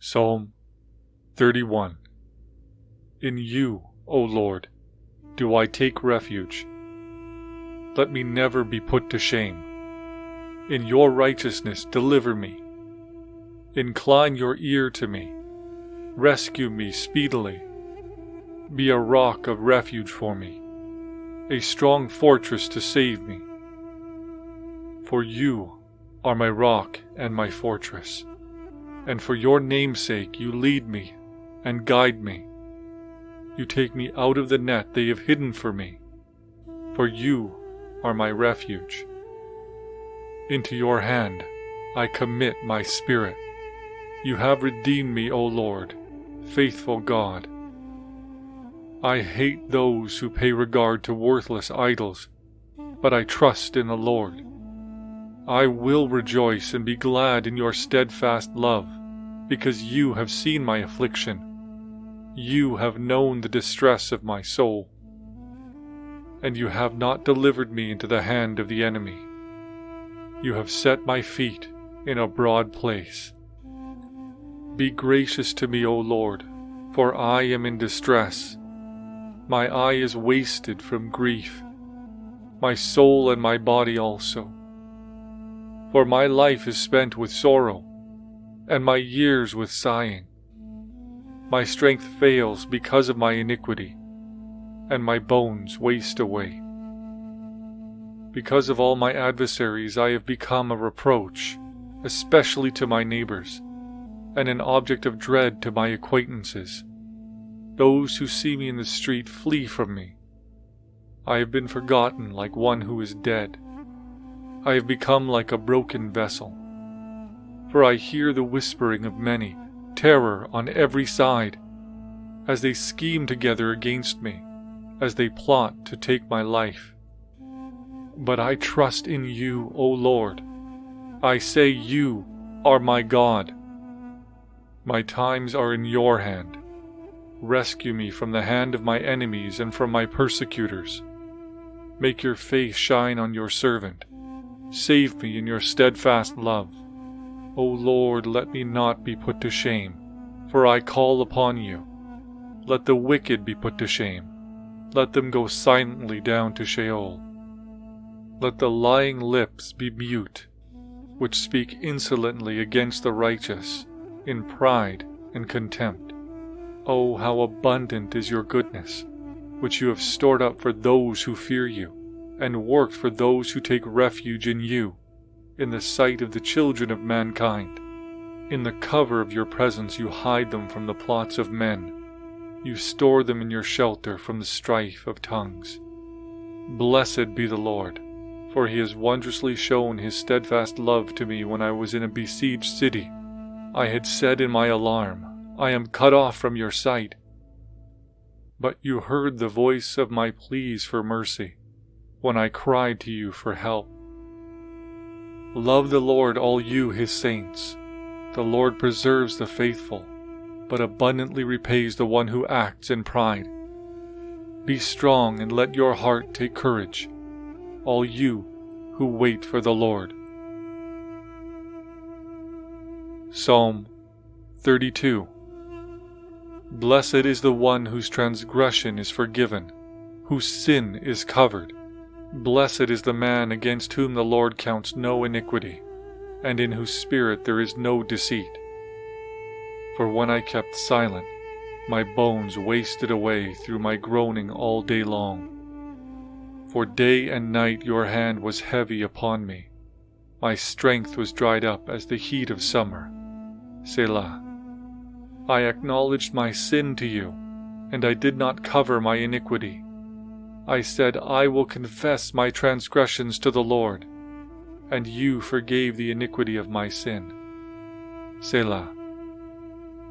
Psalm 31. In you, O Lord, do I take refuge. Let me never be put to shame. In your righteousness deliver me. Incline your ear to me. Rescue me speedily. Be a rock of refuge for me, a strong fortress to save me. For you are my rock and my fortress, and for your name's sake you lead me and guide me. You take me out of the net they have hidden for me, for you are my refuge. Into your hand I commit my spirit. You have redeemed me, O Lord, faithful God. I hate those who pay regard to worthless idols, but I trust in the Lord. I will rejoice and be glad in your steadfast love, because you have seen my affliction. You have known the distress of my soul, and you have not delivered me into the hand of the enemy. You have set my feet in a broad place. Be gracious to me, O Lord, for I am in distress. My eye is wasted from grief, my soul and my body also. For my life is spent with sorrow, and my years with sighing. My strength fails because of my iniquity, and my bones waste away. Because of all my adversaries I have become a reproach, especially to my neighbors, and an object of dread to my acquaintances. Those who see me in the street flee from me. I have been forgotten like one who is dead. I have become like a broken vessel. For I hear the whispering of many, terror on every side, as they scheme together against me, as they plot to take my life. But I trust in you, O Lord. I say you are my God. My times are in your hand. Rescue me from the hand of my enemies and from my persecutors. Make your face shine on your servant. Save me in your steadfast love. O Lord, let me not be put to shame, for I call upon you. Let the wicked be put to shame. Let them go silently down to Sheol. Let the lying lips be mute, which speak insolently against the righteous, in pride and contempt. Oh, how abundant is your goodness, which you have stored up for those who fear you, and worked for those who take refuge in you, in the sight of the children of mankind. In the cover of your presence you hide them from the plots of men. You store them in your shelter from the strife of tongues. Blessed be the Lord, for he has wondrously shown his steadfast love to me when I was in a besieged city. I had said in my alarm, I am cut off from your sight. But you heard the voice of my pleas for mercy, when I cried to you for help. Love the Lord, all you his saints. The Lord preserves the faithful, but abundantly repays the one who acts in pride. Be strong and let your heart take courage, all you who wait for the Lord. Psalm 32. Blessed is the one whose transgression is forgiven, whose sin is covered. Blessed is the man against whom the Lord counts no iniquity, and in whose spirit there is no deceit. For when I kept silent, my bones wasted away through my groaning all day long. For day and night your hand was heavy upon me. My strength was dried up as the heat of summer. Selah. I acknowledged my sin to you, and I did not cover my iniquity. I said, I will confess my transgressions to the Lord, and you forgave the iniquity of my sin. Selah.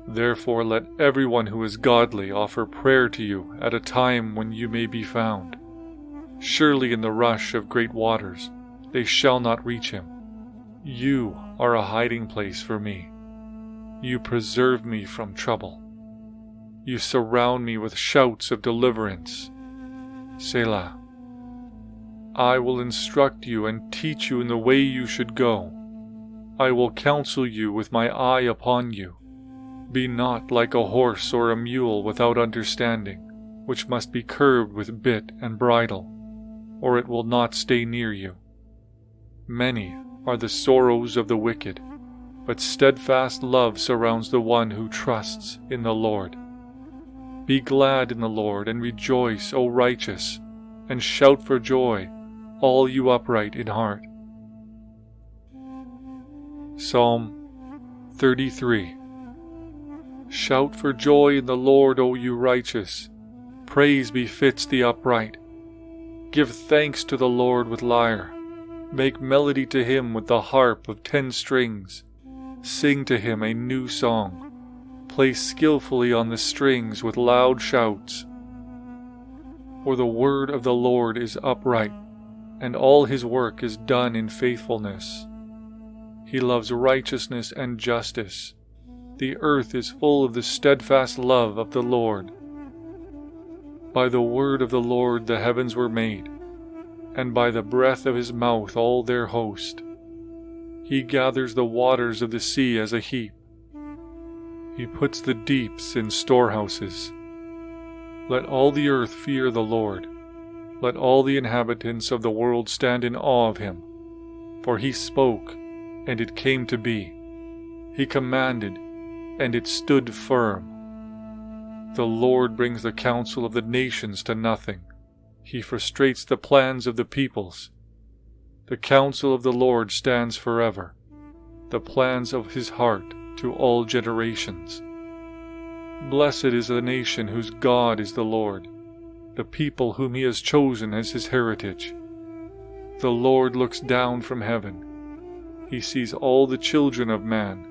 Therefore let everyone who is godly offer prayer to you at a time when you may be found. Surely in the rush of great waters they shall not reach him. You are a hiding place for me. You preserve me from trouble. You surround me with shouts of deliverance. Selah. I will instruct you and teach you in the way you should go. I will counsel you with my eye upon you. Be not like a horse or a mule without understanding, which must be curbed with bit and bridle, or it will not stay near you. Many are the sorrows of the wicked, but steadfast love surrounds the one who trusts in the Lord. Be glad in the Lord and rejoice, O righteous, and shout for joy, all you upright in heart. Psalm 33. Shout for joy in the Lord, O you righteous. Praise befits the upright. Give thanks to the Lord with lyre. Make melody to him with the harp of 10 strings. Sing to him a new song. Play skillfully on the strings with loud shouts. For the word of the Lord is upright, and all his work is done in faithfulness. He loves righteousness and justice. The earth is full of the steadfast love of the Lord. By the word of the Lord the heavens were made, and by the breath of his mouth all their host. He gathers the waters of the sea as a heap. He puts the deeps in storehouses. Let all the earth fear the Lord. Let all the inhabitants of the world stand in awe of him. For he spoke, and it came to be. He commanded, and it stood firm. The Lord brings the counsel of the nations to nothing. He frustrates the plans of the peoples. The counsel of the Lord stands forever, the plans of his heart to all generations. Blessed is the nation whose God is the Lord, the people whom he has chosen as his heritage. The Lord looks down from heaven. He sees all the children of man.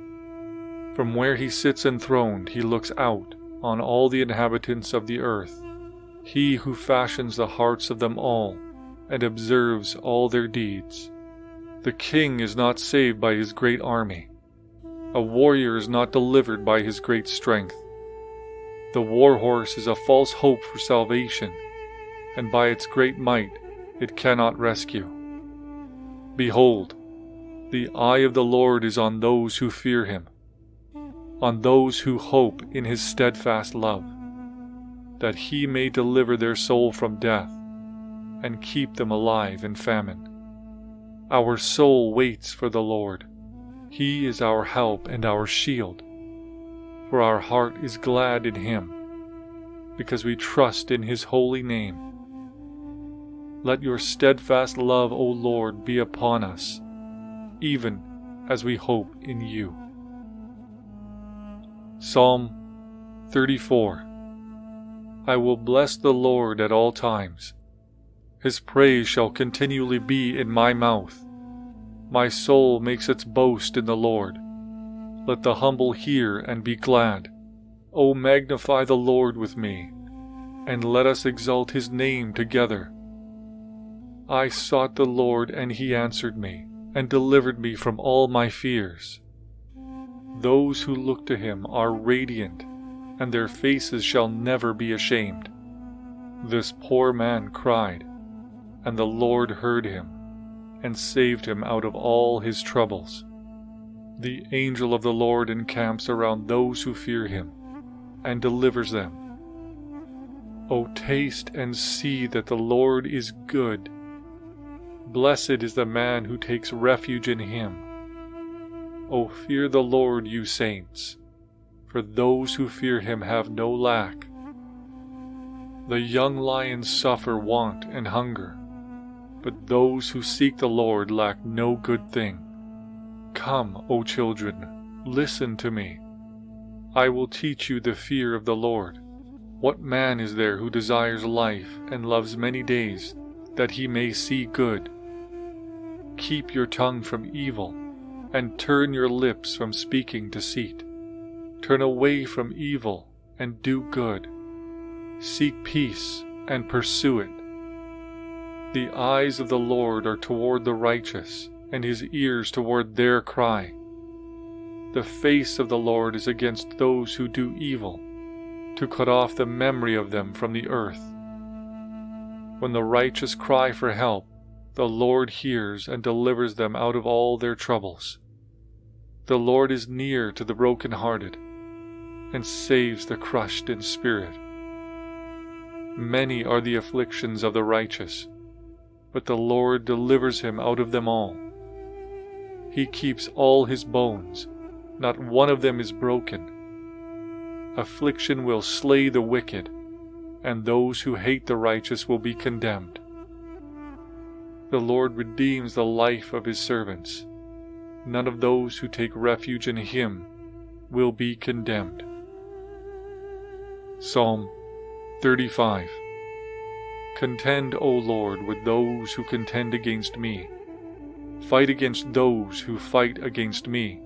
From where he sits enthroned, he looks out on all the inhabitants of the earth. He who fashions the hearts of them all and observes all their deeds. The king is not saved by his great army. A warrior is not delivered by his great strength. The war horse is a false hope for salvation, and by its great might it cannot rescue. Behold, the eye of the Lord is on those who fear him, on those who hope in his steadfast love, that he may deliver their soul from death and keep them alive in famine. Our soul waits for the Lord. He is our help and our shield. For our heart is glad in him, because we trust in his holy name. Let your steadfast love, O Lord, be upon us, even as we hope in you. Psalm 34. I will bless the Lord at all times. His praise shall continually be in my mouth. My soul makes its boast in the Lord. Let the humble hear and be glad. O magnify the Lord with me, and let us exalt his name together. I sought the Lord, and he answered me, and delivered me from all my fears. Those who look to him are radiant, and their faces shall never be ashamed. This poor man cried, and the Lord heard him, and saved him out of all his troubles. The angel of the Lord encamps around those who fear him, and delivers them. O taste and see that the Lord is good. Blessed is the man who takes refuge in him. O fear the Lord, you saints, for those who fear him have no lack. The young lions suffer want and hunger, but those who seek the Lord lack no good thing. Come, O children, listen to me. I will teach you the fear of the Lord. What man is there who desires life and loves many days, that he may see good? Keep your tongue from evil, and turn your lips from speaking deceit. Turn away from evil and do good. Seek peace and pursue it. The eyes of the Lord are toward the righteous, and his ears toward their cry. The face of the Lord is against those who do evil, to cut off the memory of them from the earth. When the righteous cry for help, the Lord hears and delivers them out of all their troubles. The Lord is near to the brokenhearted, and saves the crushed in spirit. Many are the afflictions of the righteous, but the Lord delivers him out of them all. He keeps all his bones, not one of them is broken. Affliction will slay the wicked, and those who hate the righteous will be condemned. The Lord redeems the life of his servants. None of those who take refuge in him will be condemned. Psalm 35. Contend, O Lord, with those who contend against me. Fight against those who fight against me.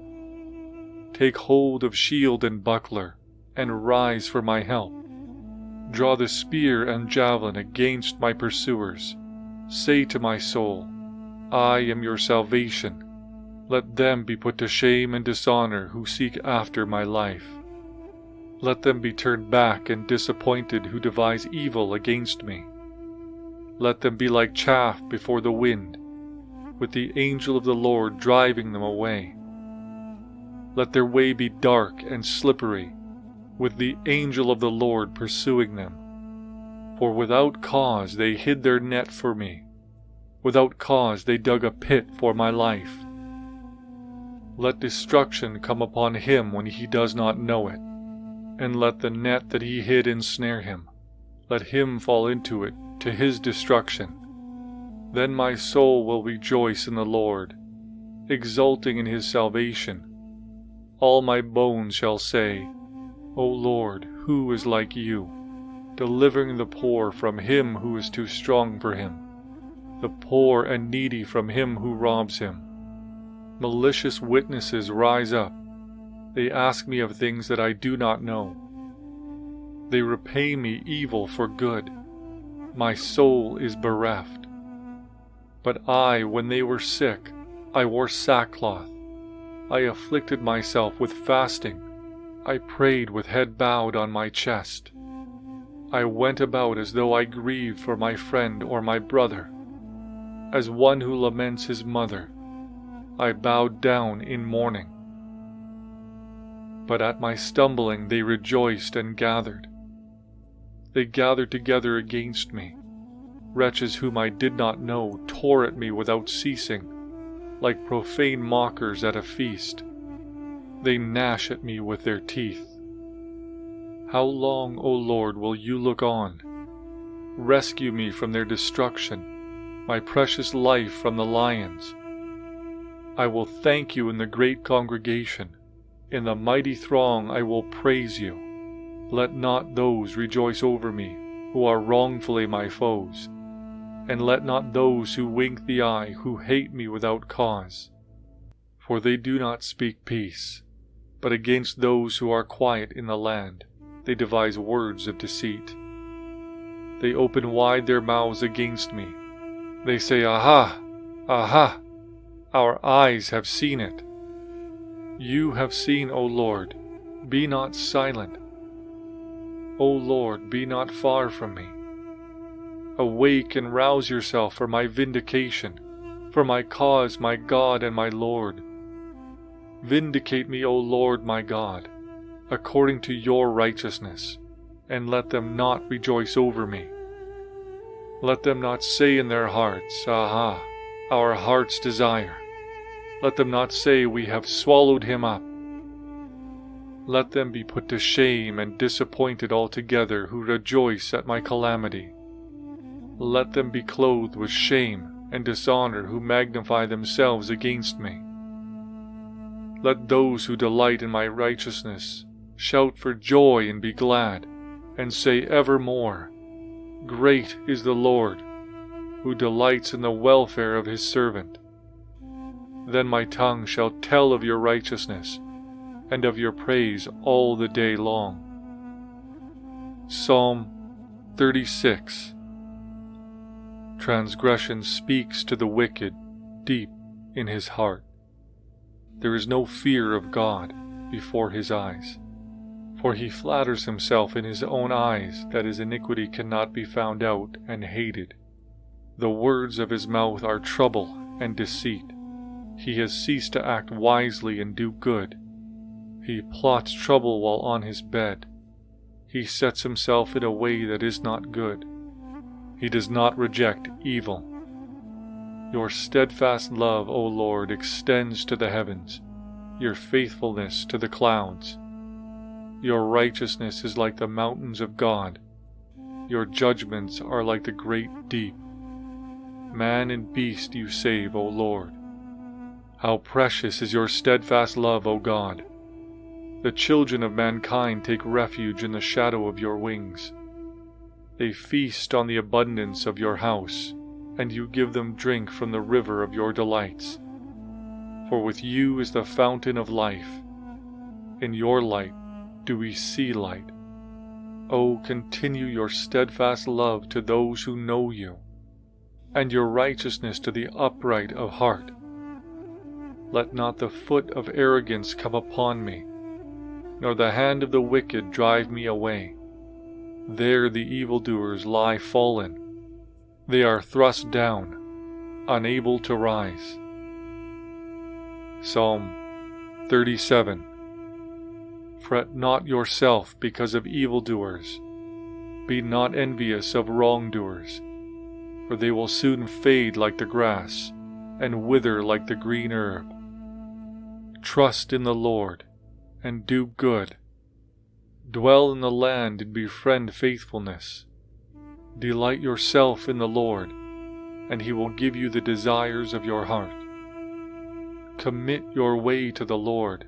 Take hold of shield and buckler, and rise for my help. Draw the spear and javelin against my pursuers. Say to my soul, I am your salvation. Let them be put to shame and dishonor who seek after my life. Let them be turned back and disappointed who devise evil against me. Let them be like chaff before the wind, with the angel of the Lord driving them away. Let their way be dark and slippery, with the angel of the Lord pursuing them. For without cause they hid their net for me. Without cause they dug a pit for my life. Let destruction come upon him when he does not know it, and let the net that he hid ensnare him. Let him fall into it to his destruction. Then my soul will rejoice in the Lord, exulting in his salvation. All my bones shall say, O Lord, who is like you, delivering the poor from him who is too strong for him, the poor and needy from him who robs him. Malicious witnesses rise up. They ask me of things that I do not know. They repay me evil for good. My soul is bereft. But I, when they were sick, I wore sackcloth. I afflicted myself with fasting. I prayed with head bowed on my chest. I went about as though I grieved for my friend or my brother. As one who laments his mother, I bowed down in mourning. But at my stumbling they rejoiced and gathered. They gathered together against me. Wretches whom I did not know tore at me without ceasing, like profane mockers at a feast. They gnash at me with their teeth. How long, O Lord, will you look on? Rescue me from their destruction, my precious life from the lions. I will thank you in the great congregation. In the mighty throng I will praise you. Let not those rejoice over me who are wrongfully my foes, and let not those who wink the eye who hate me without cause. For they do not speak peace, but against those who are quiet in the land they devise words of deceit. They open wide their mouths against me. They say, Aha! Aha! Our eyes have seen it. You have seen, O Lord, be not silent. O Lord, be not far from me. Awake and rouse yourself for my vindication, for my cause, my God and my Lord. Vindicate me, O Lord my God, according to your righteousness, and let them not rejoice over me. Let them not say in their hearts, Aha, our heart's desire. Let them not say, We have swallowed him up. Let them be put to shame and disappointed altogether who rejoice at my calamity. Let them be clothed with shame and dishonor who magnify themselves against me. Let those who delight in my righteousness shout for joy and be glad, and say evermore, Great is the Lord, who delights in the welfare of his servant. Then my tongue shall tell of your righteousness, and of your praise all the day long. Psalm 36. Transgression speaks to the wicked deep in his heart. There is no fear of God before his eyes, for he flatters himself in his own eyes that his iniquity cannot be found out and hated. The words of his mouth are trouble and deceit. He has ceased to act wisely and do good. He plots trouble while on his bed. He sets himself in a way that is not good. He does not reject evil. Your steadfast love, O Lord, extends to the heavens, your faithfulness to the clouds. Your righteousness is like the mountains of God. Your judgments are like the great deep. Man and beast you save, O Lord. How precious is your steadfast love, O God! The children of mankind take refuge in the shadow of your wings. They feast on the abundance of your house, and you give them drink from the river of your delights. For with you is the fountain of life. In your light do we see light. O continue your steadfast love to those who know you, and your righteousness to the upright of heart. Let not the foot of arrogance come upon me, nor the hand of the wicked drive me away. There the evildoers lie fallen. They are thrust down, unable to rise. Psalm 37. Fret not yourself because of evildoers. Be not envious of wrongdoers, for they will soon fade like the grass, and wither like the green herb. Trust in the Lord, and do good. Dwell in the land and befriend faithfulness. Delight yourself in the Lord, and he will give you the desires of your heart. Commit your way to the Lord.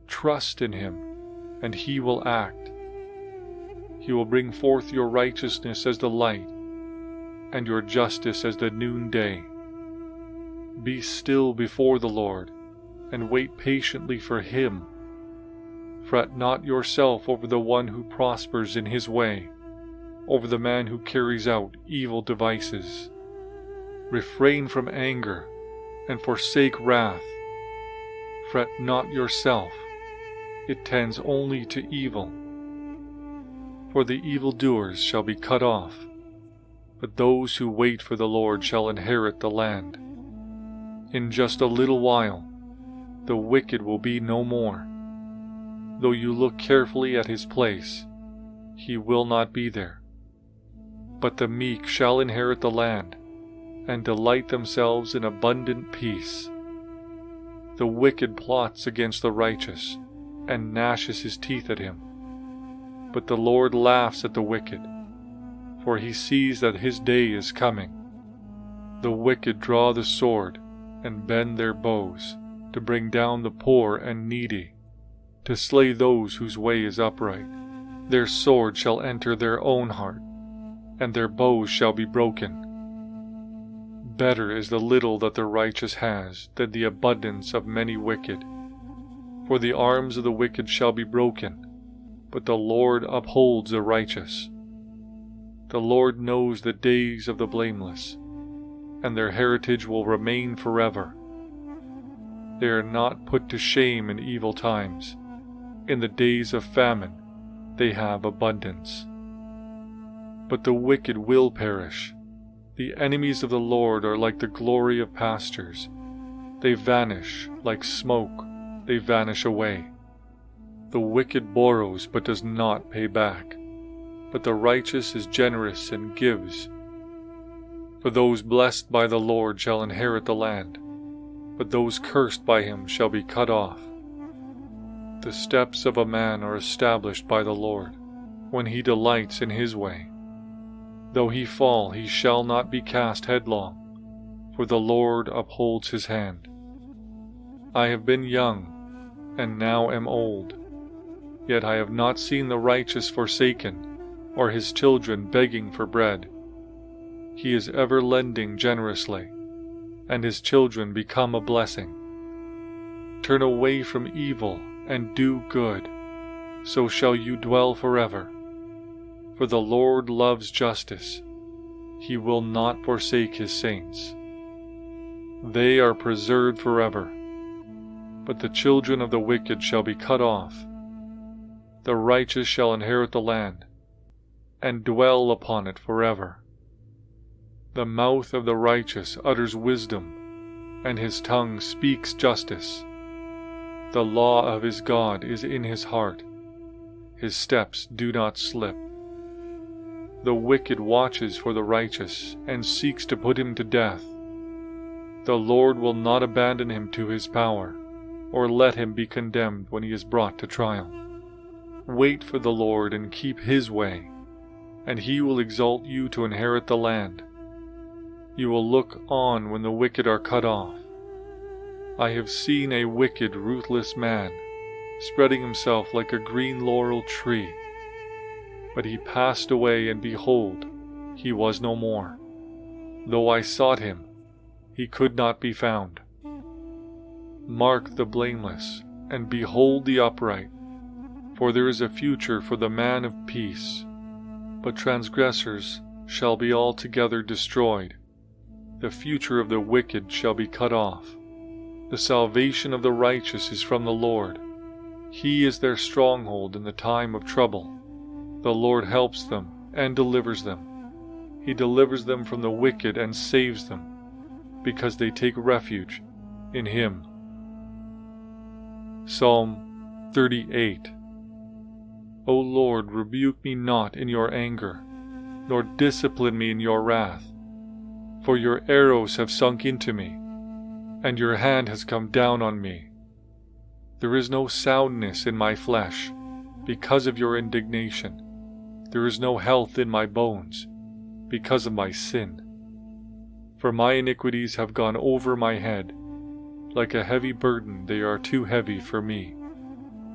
Trust in him, and he will act. He will bring forth your righteousness as the light, and your justice as the noonday. Be still before the Lord, and wait patiently for him. Fret not yourself over the one who prospers in his way, over the man who carries out evil devices. Refrain from anger, and forsake wrath. Fret not yourself, it tends only to evil. For the evildoers shall be cut off, but those who wait for the Lord shall inherit the land. In just a little while, the wicked will be no more. Though you look carefully at his place, he will not be there. But the meek shall inherit the land, and delight themselves in abundant peace. The wicked plots against the righteous, and gnashes his teeth at him. But the Lord laughs at the wicked, for he sees that his day is coming. The wicked draw the sword, and bend their bows, to bring down the poor and needy, to slay those whose way is upright. Their sword shall enter their own heart, and their bows shall be broken. Better is the little that the righteous has than the abundance of many wicked. For the arms of the wicked shall be broken, but the Lord upholds the righteous. The Lord knows the days of the blameless, and their heritage will remain forever. They are not put to shame in evil times. In the days of famine they have abundance. But the wicked will perish. The enemies of the Lord are like the glory of pastures. They vanish like smoke, they vanish away. The wicked borrows but does not pay back, but the righteous is generous and gives. For those blessed by the Lord shall inherit the land, but those cursed by him shall be cut off. The steps of a man are established by the Lord, when he delights in his way. Though he fall, he shall not be cast headlong, for the Lord upholds his hand. I have been young, and now am old, yet I have not seen the righteous forsaken, or his children begging for bread. He is ever lending generously, and his children become a blessing. Turn away from evil and do good, so shall you dwell forever. For the Lord loves justice. He will not forsake his saints. They are preserved forever, but the children of the wicked shall be cut off. The righteous shall inherit the land, and dwell upon it forever. The mouth of the righteous utters wisdom, and his tongue speaks justice. The law of his God is in his heart. His steps do not slip. The wicked watches for the righteous and seeks to put him to death. The Lord will not abandon him to his power, or let him be condemned when he is brought to trial. Wait for the Lord and keep his way, and he will exalt you to inherit the land. You will look on when the wicked are cut off. I have seen a wicked, ruthless man, spreading himself like a green laurel tree. But he passed away, and behold, he was no more. Though I sought him, he could not be found. Mark the blameless, and behold the upright, for there is a future for the man of peace. But transgressors shall be altogether destroyed. The future of the wicked shall be cut off. The salvation of the righteous is from the Lord. He is their stronghold in the time of trouble. The Lord helps them and delivers them. He delivers them from the wicked and saves them, because they take refuge in him. Psalm 38. O Lord, rebuke me not in your anger, nor discipline me in your wrath. For your arrows have sunk into me, and your hand has come down on me. There is no soundness in my flesh, because of your indignation. There is no health in my bones, because of my sin. For my iniquities have gone over my head. Like a heavy burden, they are too heavy for me.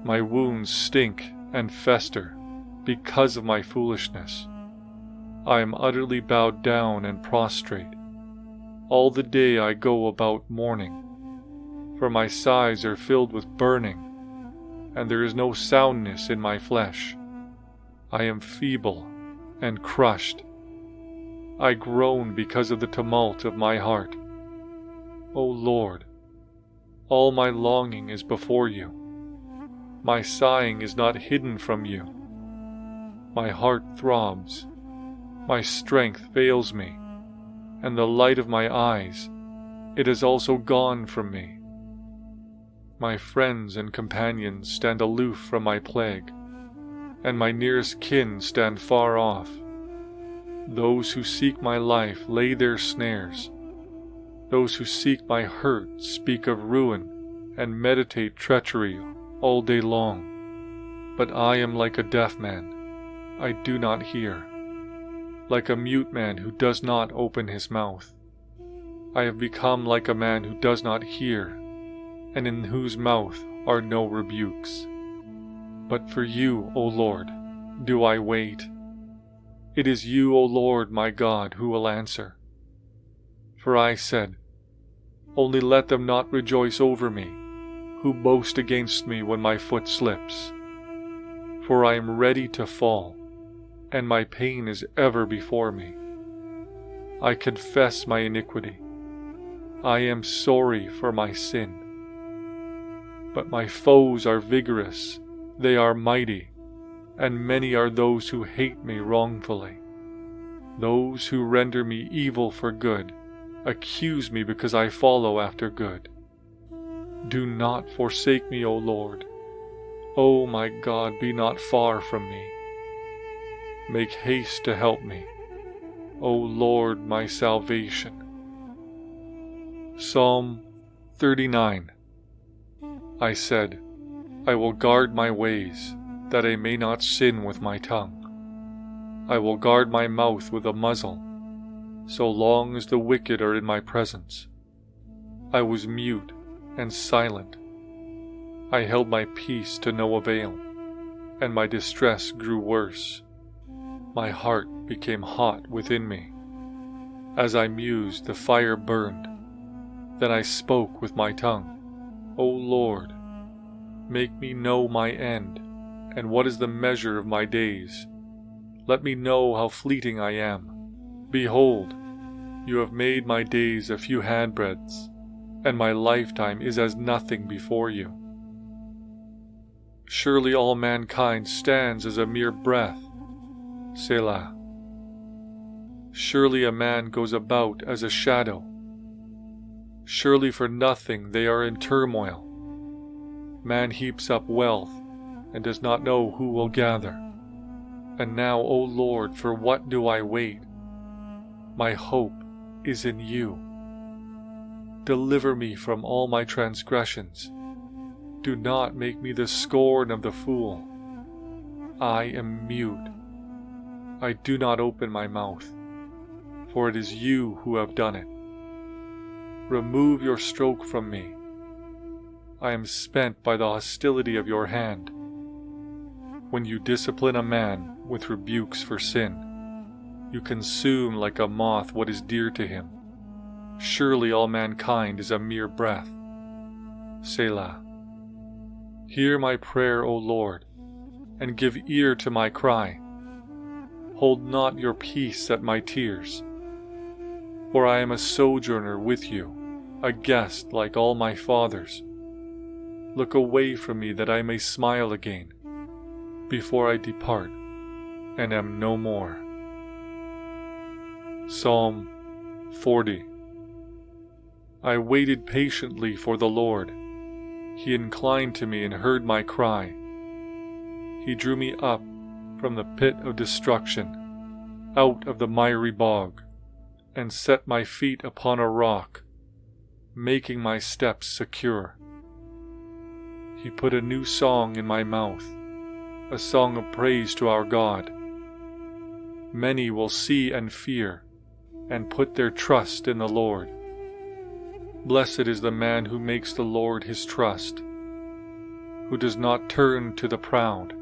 My wounds stink and fester, because of my foolishness. I am utterly bowed down and prostrate. All the day I go about mourning, for my sides are filled with burning, and there is no soundness in my flesh. I am feeble and crushed. I groan because of the tumult of my heart. O Lord, all my longing is before you. My sighing is not hidden from you. My heart throbs. My strength fails me, and the light of my eyes, it is also gone from me. My friends and companions stand aloof from my plague, and my nearest kin stand far off. Those who seek my life lay their snares. Those who seek my hurt speak of ruin and meditate treachery all day long. But I am like a deaf man. I do not hear. Like a mute man who does not open his mouth. I have become like a man who does not hear, and in whose mouth are no rebukes. But for you, O Lord, do I wait. It is you, O Lord, my God, who will answer. For I said, only let them not rejoice over me, who boast against me when my foot slips. For I am ready to fall, and my pain is ever before me. I confess my iniquity. I am sorry for my sin. But my foes are vigorous, they are mighty, and many are those who hate me wrongfully. Those who render me evil for good accuse me because I follow after good. Do not forsake me, O Lord. O my God, be not far from me. Make haste to help me, O Lord, my salvation. Psalm 39. I said, I will guard my ways, that I may not sin with my tongue. I will guard my mouth with a muzzle, so long as the wicked are in my presence. I was mute and silent. I held my peace to no avail, and my distress grew worse. My heart became hot within me. As I mused, the fire burned. Then I spoke with my tongue. O Lord, make me know my end, and what is the measure of my days. Let me know how fleeting I am. Behold, you have made my days a few handbreadths, and my lifetime is as nothing before you. Surely all mankind stands as a mere breath. Selah. Surely a man goes about as a shadow. Surely for nothing they are in turmoil. Man heaps up wealth and does not know who will gather. And now, O Lord, for what do I wait? My hope is in you. Deliver me from all my transgressions. Do not make me the scorn of the fool. I am mute. I do not open my mouth, for it is you who have done it. Remove your stroke from me. I am spent by the hostility of your hand. When you discipline a man with rebukes for sin, you consume like a moth what is dear to him. Surely all mankind is a mere breath. Selah. Hear my prayer, O Lord, and give ear to my cry. Hold not your peace at my tears. For I am a sojourner with you, a guest like all my fathers. Look away from me that I may smile again, before I depart and am no more. Psalm 40. I waited patiently for the Lord. He inclined to me and heard my cry. He drew me up from the pit of destruction, out of the miry bog, and set my feet upon a rock, making my steps secure. He put a new song in my mouth, a song of praise to our God. Many will see and fear, and put their trust in the Lord. Blessed is the man who makes the Lord his trust, who does not turn to the proud,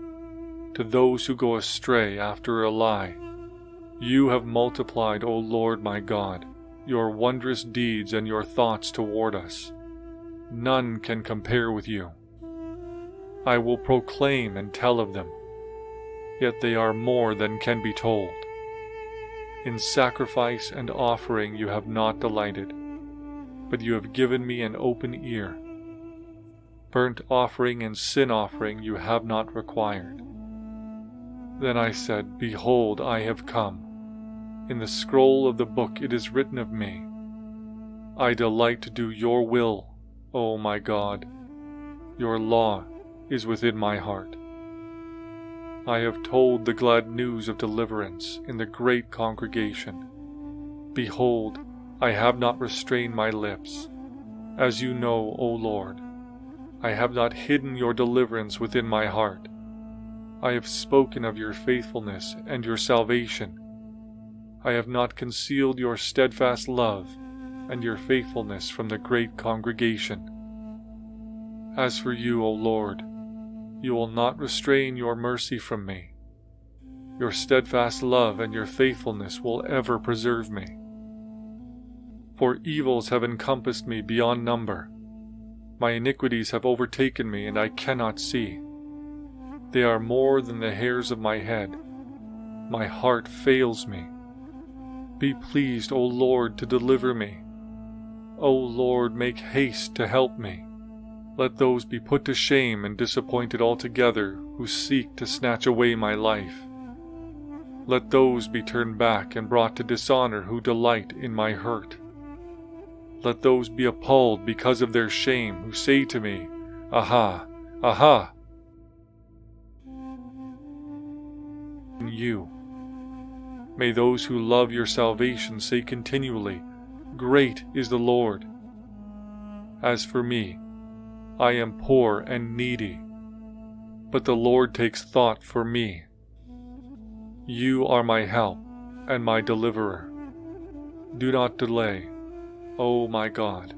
to those who go astray after a lie. You have multiplied, O Lord my God, your wondrous deeds and your thoughts toward us. None can compare with you. I will proclaim and tell of them, yet they are more than can be told. In sacrifice and offering you have not delighted, but you have given me an open ear. Burnt offering and sin offering you have not required. Then I said, Behold, I have come. In the scroll of the book it is written of me, I delight to do your will, O my God. Your law is within my heart. I have told the glad news of deliverance in the great congregation. Behold, I have not restrained my lips. As you know, O Lord, I have not hidden your deliverance within my heart. I have spoken of your faithfulness and your salvation. I have not concealed your steadfast love and your faithfulness from the great congregation. As for you, O Lord, you will not restrain your mercy from me. Your steadfast love and your faithfulness will ever preserve me. For evils have encompassed me beyond number. My iniquities have overtaken me, and I cannot see. They are more than the hairs of my head. My heart fails me. Be pleased, O Lord, to deliver me. O Lord, make haste to help me. Let those be put to shame and disappointed altogether who seek to snatch away my life. Let those be turned back and brought to dishonor who delight in my hurt. Let those be appalled because of their shame who say to me, Aha, aha! In you. May those who love your salvation say continually, Great is the Lord. As for me, I am poor and needy, but the Lord takes thought for me. You are my help and my deliverer. Do not delay, O my God.